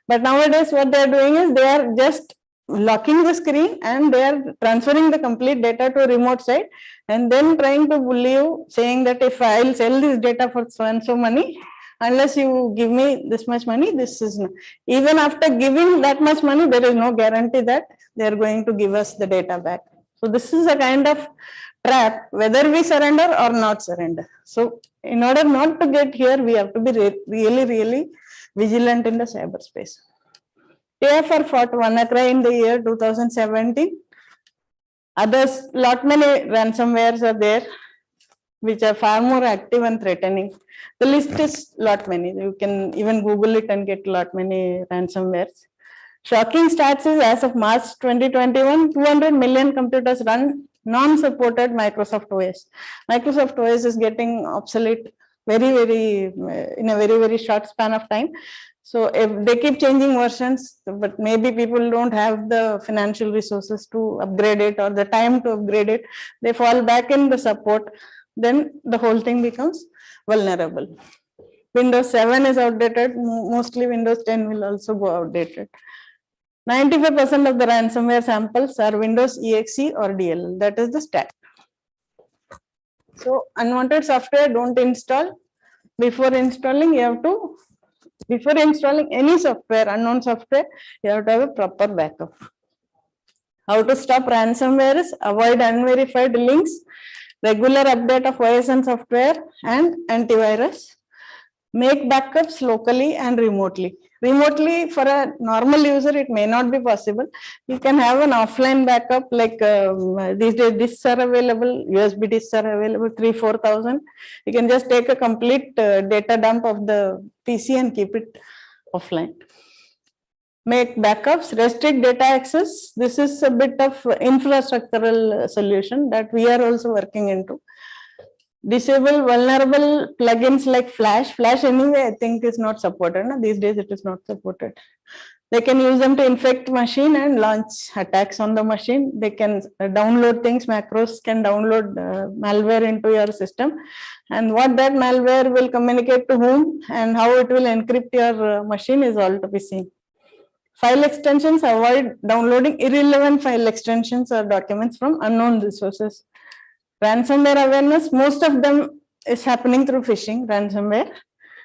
But nowadays what they are doing is they are just locking the screen and they are transferring the complete data to a remote site and then trying to bully you, saying that if I'll sell this data for so and so money, unless you give me this much money, this is not. Even after giving that much money, there is no guarantee that they are going to give us the data back. So this is a kind of trap, whether we surrender or not surrender. So in order not to get here, we have to be really vigilant in the cyberspace. TIFR fought WannaCry in the year 2017. Others, many ransomwares are there. which are far more active and threatening. The list is lot many. You can even Google it and get lot many ransomwares. Shocking stats is as of March 2021, 200 million computers run non-supported Microsoft OS. Microsoft OS is getting obsolete in a very short span of time. So if they keep changing versions, but maybe people don't have the financial resources to upgrade it or the time to upgrade it, they fall back in the support, then the whole thing becomes vulnerable. Windows 7 is outdated, mostly Windows 10 will also go outdated. 95% of the ransomware samples are Windows EXE or DLL. That is the stat. So unwanted software don't install. Before installing, before installing any software, unknown software, you have to have a proper backup. How to stop ransomware is avoid unverified links, regular update of OS and software, and antivirus. Make backups locally and remotely. Remotely, for a normal user, it may not be possible. You can have an offline backup, like these days disks are available, USB disks are available, 3,000-4,000. You can just take a complete data dump of the PC and keep it offline. Make backups, restrict data access. This is a bit of infrastructural solution that we are also working into. Disable vulnerable plugins like Flash. Flash anyway, I think is not supported. No? These days it is not supported. They can use them to infect machine and launch attacks on the machine. They can download things. Macros can download malware into your system. And what that malware will communicate to whom and how it will encrypt your machine is all to be seen. File extensions, avoid downloading irrelevant file extensions or documents from unknown resources. Ransomware awareness, most of them is happening through phishing, ransomware.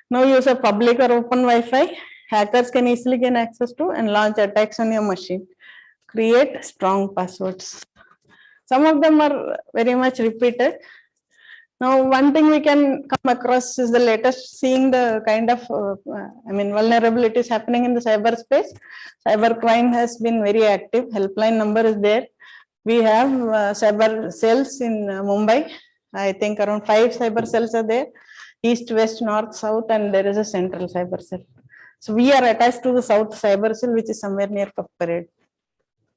No use of public or open Wi-Fi. Hackers can easily gain access to and launch attacks on your machine. Create strong passwords. Some of them are very much repeated. Now, one thing we can come across is the latest, seeing the kind of vulnerabilities happening in the cyberspace. Cybercrime has been very active. Helpline number is there. We have cyber cells in Mumbai. I think around 5 cyber cells are there. East, west, north, south, and there is a central cyber cell. So we are attached to the south cyber cell, which is somewhere near Parade.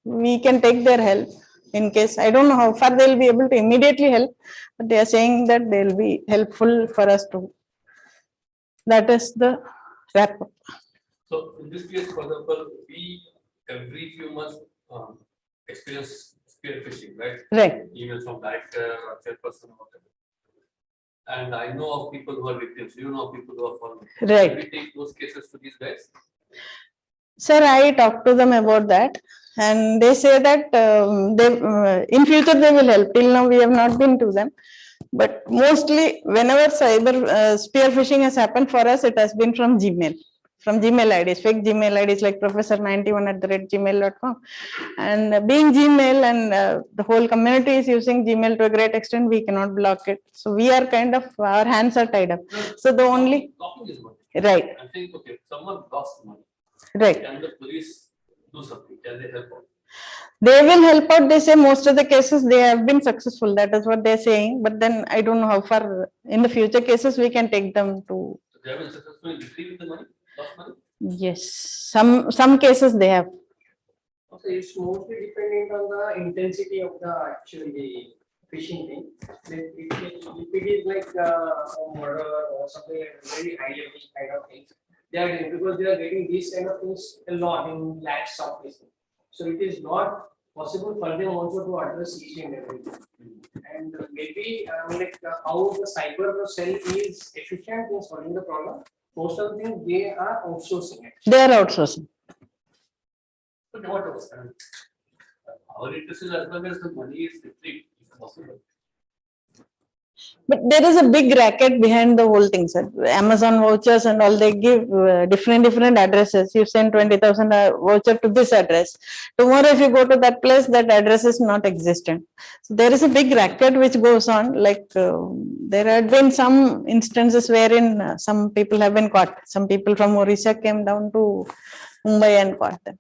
We can take their help in case. I don't know how far they will be able to immediately help, but they are saying that they will be helpful for us to. That is the wrap up. So in this case, for example, we every few months experience spear phishing, right? Right. Emails from director or chairperson or whatever. And I know of people who are victims. You know of people who are fallen. Right. Can we take those cases to these guys? Sir, I talked to them about that, and they say that in future they will help. Till now, we have not been to them, but mostly whenever cyber spear phishing has happened for us, it has been from Gmail. From Gmail IDs, fake Gmail IDs like professor91@gmail.com. And being Gmail and the whole community is using Gmail to a great extent, we cannot block it. So we are kind of, our hands are tied up. So the only. Talking is one. Right. I think, okay, someone lost money. Right. Can the police do something? Can they help out? They will help out. They say most of the cases they have been successful. That is what they're saying. But then I don't know how far in the future cases we can take them to. So they have been successful in retrieving the money? Money? Yes, some cases they have. Okay, it's mostly dependent on the intensity of the actually phishing thing. Like if it is like a murder or something like very high level kind of things, they are getting, because they are getting these kind of things a lot in lakhs of this. So it is not possible for them also to address each and everything. And maybe how the cyber cell is efficient in solving the problem. Most of them, they are outsourcing it. They are outsourcing. But what else? Our interest is as long as the money is retrieved, if possible. But there is a big racket behind the whole thing, sir. Amazon vouchers and all, they give different addresses. You send 20,000 voucher to this address. Tomorrow, if you go to that place, that address is not existent. So there is a big racket which goes on. Like there had been some instances wherein some people have been caught. Some people from Orissa came down to Mumbai and caught them.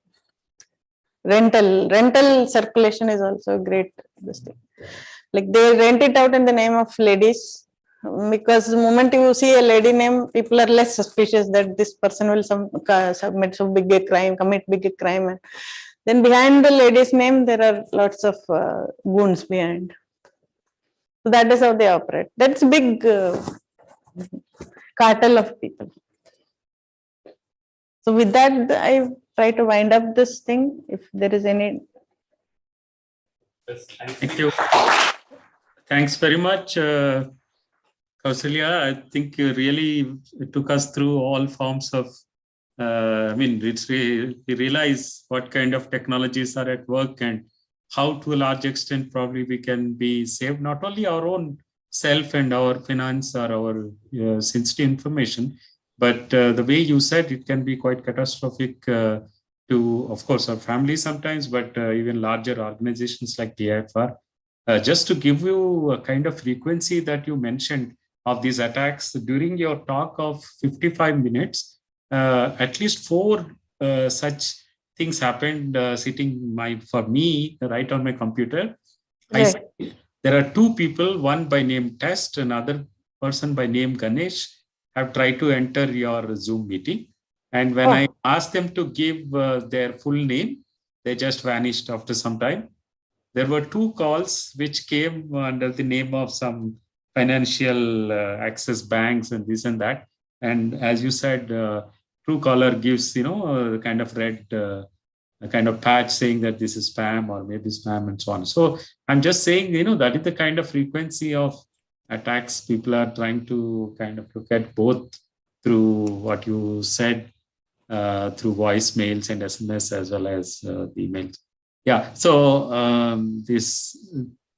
Rental circulation is also a great this thing. Like they rent it out in the name of ladies Because the moment you see a lady name, people are less suspicious that this person will submit so big a crime, commit big a crime. And then behind the lady's name, there are lots of goons behind. So that is how they operate. That's big cartel of people. So with that, I try to wind up this thing. If there is any. Yes, Thank you. Thanks very much, Kausalya. I think you really took us through all forms of, I mean, we realize what kind of technologies are at work and how to a large extent probably we can be saved, not only our own self and our finance or our sensitive information, but the way you said, it can be quite catastrophic to, of course, our family sometimes, but even larger organizations like TIFR. Just to give you a kind of frequency that you mentioned of these attacks, during your talk of 55 minutes, at least 4 such things happened sitting for me right on my computer. Right. There are 2 people, one by name Test, another person by name Ganesh, have tried to enter your Zoom meeting. And when I asked them to give their full name, they just vanished after some time. There were 2 calls which came under the name of some financial access banks and this and that. And as you said, Truecaller gives, a kind of red, a kind of patch saying that this is spam or maybe spam and so on. So I'm just saying, that is the kind of frequency of attacks people are trying to kind of look at, both through what you said, through voicemails and SMS as well as the emails. Yeah, so this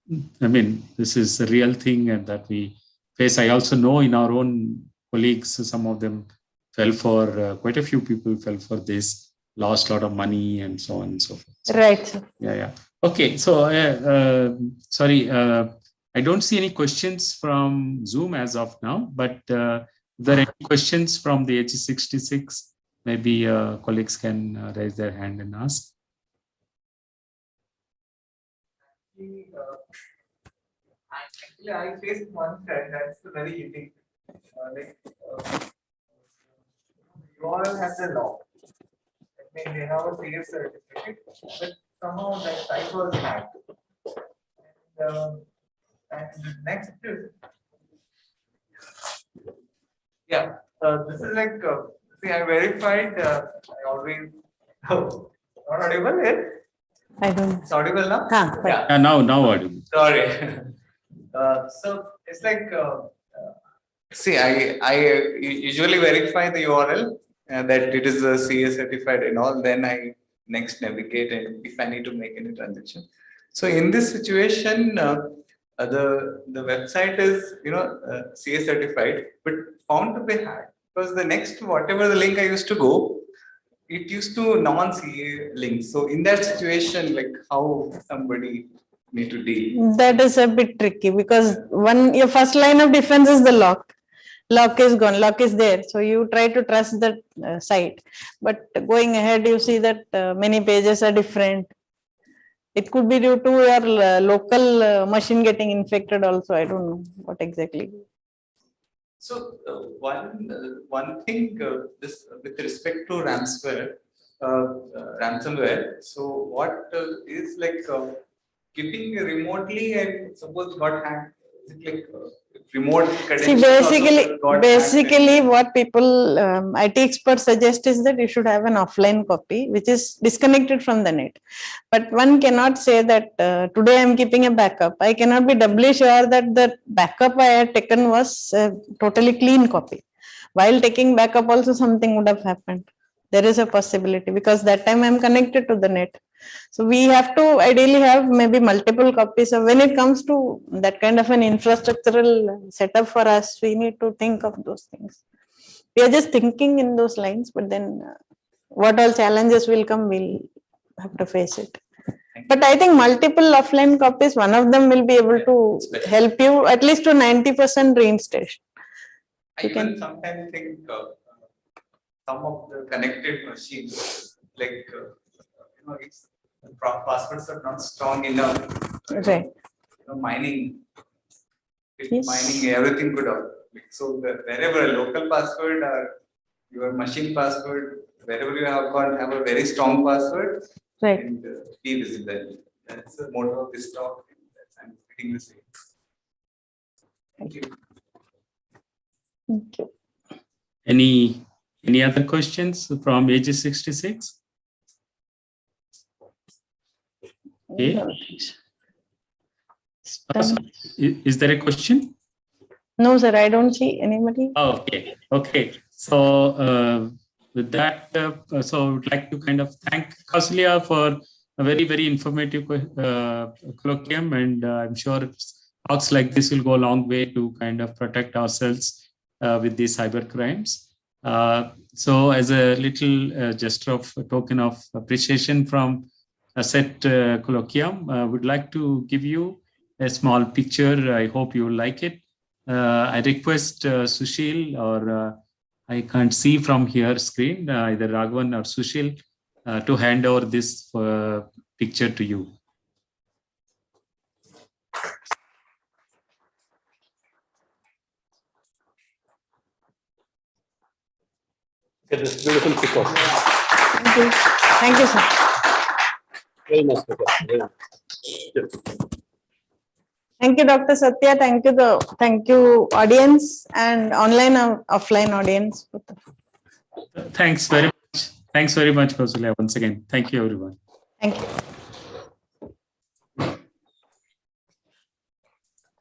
is a real thing and that we face. I also know in our own colleagues, some of them fell for, quite a few people fell for this, lost a lot of money and so on and so forth. So, Right. Yeah. Okay, so sorry, I don't see any questions from Zoom as of now, but if there are any questions from the HG66, maybe colleagues can raise their hand and ask. Actually, I faced one thread that's very unique. URL has a lock. I mean, they have a CS certificate, but somehow that site was hacked. And next, this is like, see, I verified. I always. Oh, not audible here. I don't. It's audible now. Yeah, now audible. Sorry. So it's like, see, I usually verify the URL that it is a CS certified and all. Then I next navigate and if I need to make any transaction. So in this situation, the website is CS certified, but found to be hacked because the next whatever the link I used to go, it used to non-CA links. So in that situation, like how somebody need to deal? That is a bit tricky because your first line of defense is the lock. Lock is gone, lock is there. So you try to trust that site. But going ahead, you see that many pages are different. It could be due to your local machine getting infected also. I don't know what exactly. So one thing this with respect to ransomware. So what is like keeping remotely and suppose got hacked? Is it like remote credentials? See, basically, what people IT experts suggest is that you should have an offline copy which is disconnected from the net. But one cannot say that today I am keeping a backup. I cannot be doubly sure that the backup I had taken was a totally clean copy. While taking backup, also something would have happened. There is a possibility because that time I am connected to the net. So we have to ideally have maybe multiple copies. So when it comes to that kind of an infrastructural setup for us, we need to think of those things. We are just thinking in those lines, but then what all challenges will come, we'll have to face it. But I think multiple offline copies, one of them will be able to help you at least to 90% reinstation. I even sometimes think some of the connected machines, like it's the passwords are not strong enough. Right. Mining Yes. mining everything could have. So wherever a local password or your machine password, wherever you have a very strong password, Right. and be visible. That's the motto of this talk. I'm repeating the same. Thank you. Thank you. Any other questions from age 66? Okay. Is there a question? No, sir, I don't see anybody. Oh, okay. So with that, so I would like to kind of thank Kausalya for a very, very informative colloquium, and I'm sure talks like this will go a long way to kind of protect ourselves with these cyber crimes. So as a little gesture of a token of appreciation from a set colloquium, I would like to give you a small picture. I hope you like it. I request Sushil, or I can't see from here screen, either Raghavan or Sushil, to hand over this picture to you. Get this beautiful picture. Thank you. Thank you, sir. Very nice picture. Very nice. Yes. Thank you, Dr. Satya. Thank you, audience and online and offline audience. Thanks very much. Thanks very much, Kausalya, once again. Thank you, everyone. Thank you.